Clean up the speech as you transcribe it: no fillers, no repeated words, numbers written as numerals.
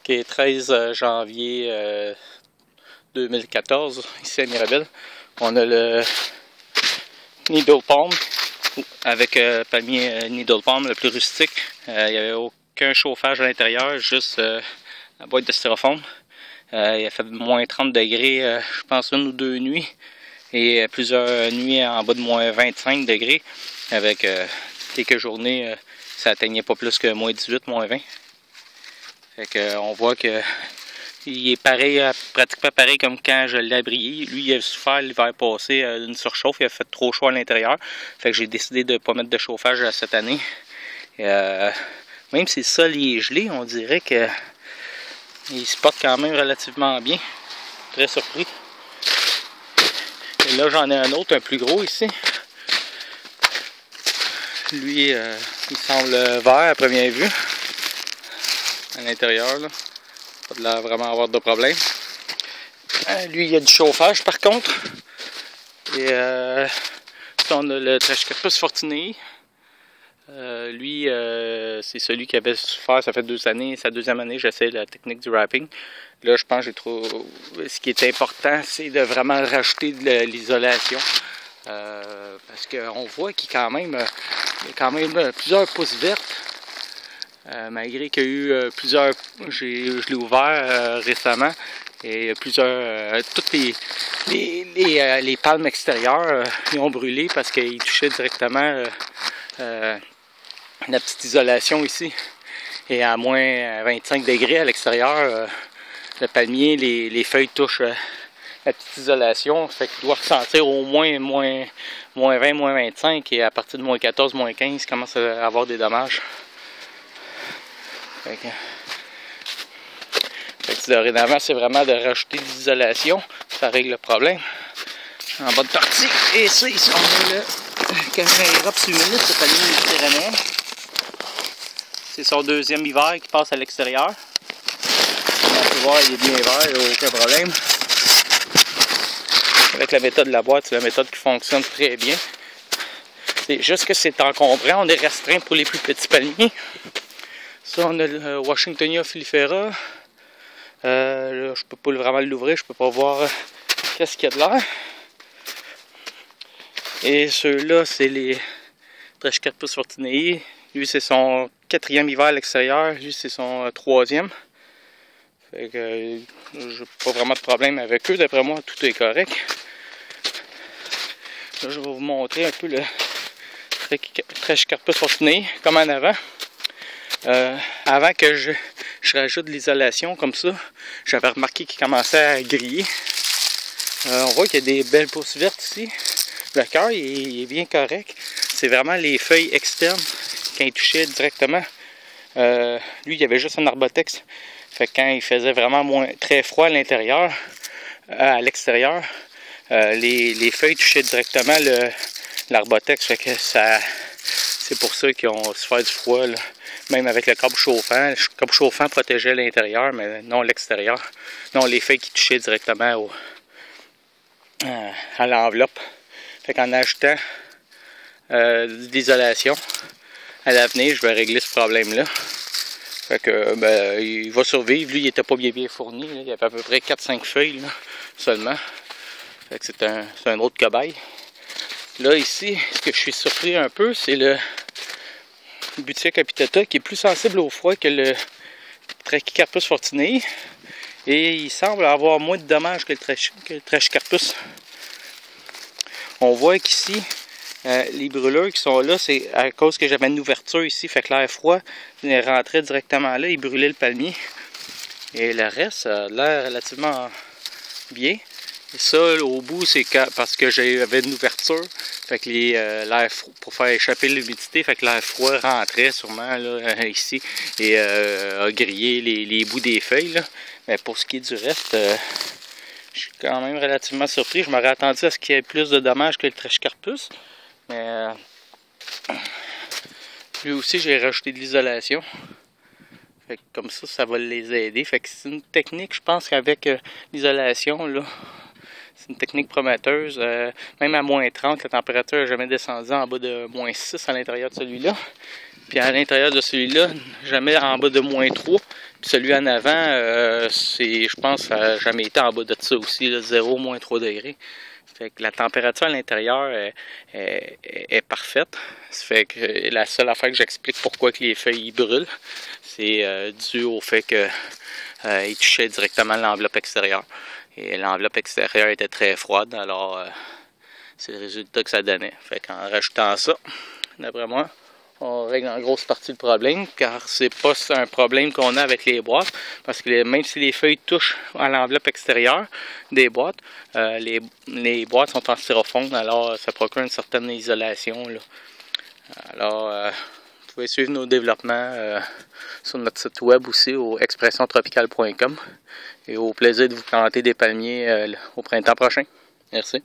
qui est 13 janvier 2014, ici à Mirabel. On a le Needle Palm avec palmier Needle Palm le plus rustique. Il n'y avait aucun chauffage à l'intérieur, juste la boîte de styrofoam. Il a fait moins 30 degrés, je pense une ou deux nuits, et plusieurs nuits en bas de moins 25 degrés, avec quelques journées, ça atteignait pas plus que moins 18, moins 20. Fait que, on voit que il est pareil, pratiquement pareil comme quand je l'ai abrié. Lui, il a souffert l'hiver passé d'une surchauffe, il a fait trop chaud à l'intérieur. Fait que j'ai décidé de ne pas mettre de chauffage cette année. Même si le sol est gelé, on dirait que il se porte quand même relativement bien. Très surpris. Et là, j'en ai un autre, un plus gros ici. Lui, il semble vert à première vue. À l'intérieur, là. Pas de l'air vraiment avoir de problème. Lui, il y a du chauffage par contre. Et on a le Trachycarpus fortunei. Lui, c'est celui qui avait souffert, ça fait 2 années, sa deuxième année, j'essaie la technique du wrapping. Là, je pense que j'ai trop. Ce qui est important, c'est de vraiment rajouter de l'isolation. Parce qu'on voit qu'il y a quand même plusieurs pousses vertes. Malgré qu'il y a eu plusieurs. Je l'ai ouvert récemment. Et plusieurs. Toutes les palmes extérieures ils ont brûlé parce qu'ils touchaient directement la petite isolation ici. Et à moins 25 degrés à l'extérieur, le palmier, les feuilles touchent la petite isolation. Fait qu'il doit ressentir au moins moins 20, moins 25. Et à partir de moins 14, moins 15, il commence à avoir des dommages. Fait que dorénavant, c'est vraiment de rajouter de l'isolation. Ça règle le problème. En bas de partie. Et ça, ici, on a le Camérops humilis, le palmier méditerranéen. C'est son deuxième hiver qui passe à l'extérieur. Comme on peut voir, il est bien vert, il n'y a aucun problème. Avec la méthode de la boîte, c'est la méthode qui fonctionne très bien. C'est juste que c'est encombrant, on est restreint pour les plus petits palmiers. Ça, on a le Washingtonia filifera. Là, je peux pas vraiment l'ouvrir, je peux pas voir qu'est-ce qu'il y a de l'air. Et ceux-là, c'est les Trachycarpus fortunei. Lui, c'est son 4e hiver à l'extérieur. Lui, c'est son 3e. Fait que j'ai pas vraiment de problème avec eux. D'après moi, tout est correct. Là, je vais vous montrer un peu le Trachycarpus fortunei, comme en avant. Avant que je rajoute de l'isolation comme ça, j'avais remarqué qu'il commençait à griller. On voit qu'il y a des belles pousses vertes ici. Le cœur il est bien correct. C'est vraiment les feuilles externes quand il touchait directement. Lui, il y avait juste un arbotex. Fait que quand il faisait vraiment très froid à l'intérieur, à l'extérieur, les feuilles touchaient directement l'arbotex. Fait que c'est pour ça qu'ils ont souffert du froid, là. Même avec le câble chauffant. Le câble chauffant protégeait l'intérieur, mais non l'extérieur. Non, les feuilles qui touchaient directement à l'enveloppe. Fait qu'en ajoutant de l'isolation, à l'avenir, je vais régler ce problème-là. Fait que, il va survivre. Lui, il n'était pas bien fourni. Là. Il y avait à peu près 4-5 feuilles là, seulement. Fait que c'est un autre cobaye. Là, ici, ce que je suis surpris un peu, c'est le Butia capitata qui est plus sensible au froid que le Trachycarpus fortunei. Et il semble avoir moins de dommages que le Trachycarpus. On voit qu'ici, les brûleurs qui sont là, c'est à cause que j'avais une ouverture ici, fait que l'air froid il rentrait directement là, il brûlait le palmier. Et le reste, ça a l'air relativement bien. Et ça, au bout, c'est parce que j'avais une ouverture, fait que l'air pour faire échapper l'humidité, fait que l'air froid rentrait sûrement là, ici et a grillé les bouts des feuilles. Là. Mais pour ce qui est du reste, je suis quand même relativement surpris. Je m'aurais attendu à ce qu'il y ait plus de dommages que le Trachycarpus. Mais lui aussi, j'ai rajouté de l'isolation. Fait que comme ça va les aider. Fait que c'est une technique, je pense qu'avec l'isolation, là, c'est une technique prometteuse. Même à moins 30, la température n'a jamais descendu en bas de moins 6 à l'intérieur de celui-là. Puis à l'intérieur de celui-là, jamais en bas de moins 3. Celui en avant, je pense, ça n'a jamais été en bas de ça aussi, là, 0, moins 3 degrés. Fait que la température à l'intérieur est parfaite. Ça fait que la seule affaire que j'explique pourquoi que les feuilles brûlent, c'est dû au fait qu'ils touchaient directement l'enveloppe extérieure. Et l'enveloppe extérieure était très froide, alors c'est le résultat que ça donnait. Fait qu'en rajoutant ça, d'après moi, on règle en grosse partie le problème, car c'est pas un problème qu'on a avec les boîtes, parce que même si les feuilles touchent à l'enveloppe extérieure des boîtes, les boîtes sont en styrofoam, alors ça procure une certaine isolation, là. Alors, vous pouvez suivre nos développements sur notre site web aussi, au expressiontropicale.com, et au plaisir de vous planter des palmiers au printemps prochain. Merci.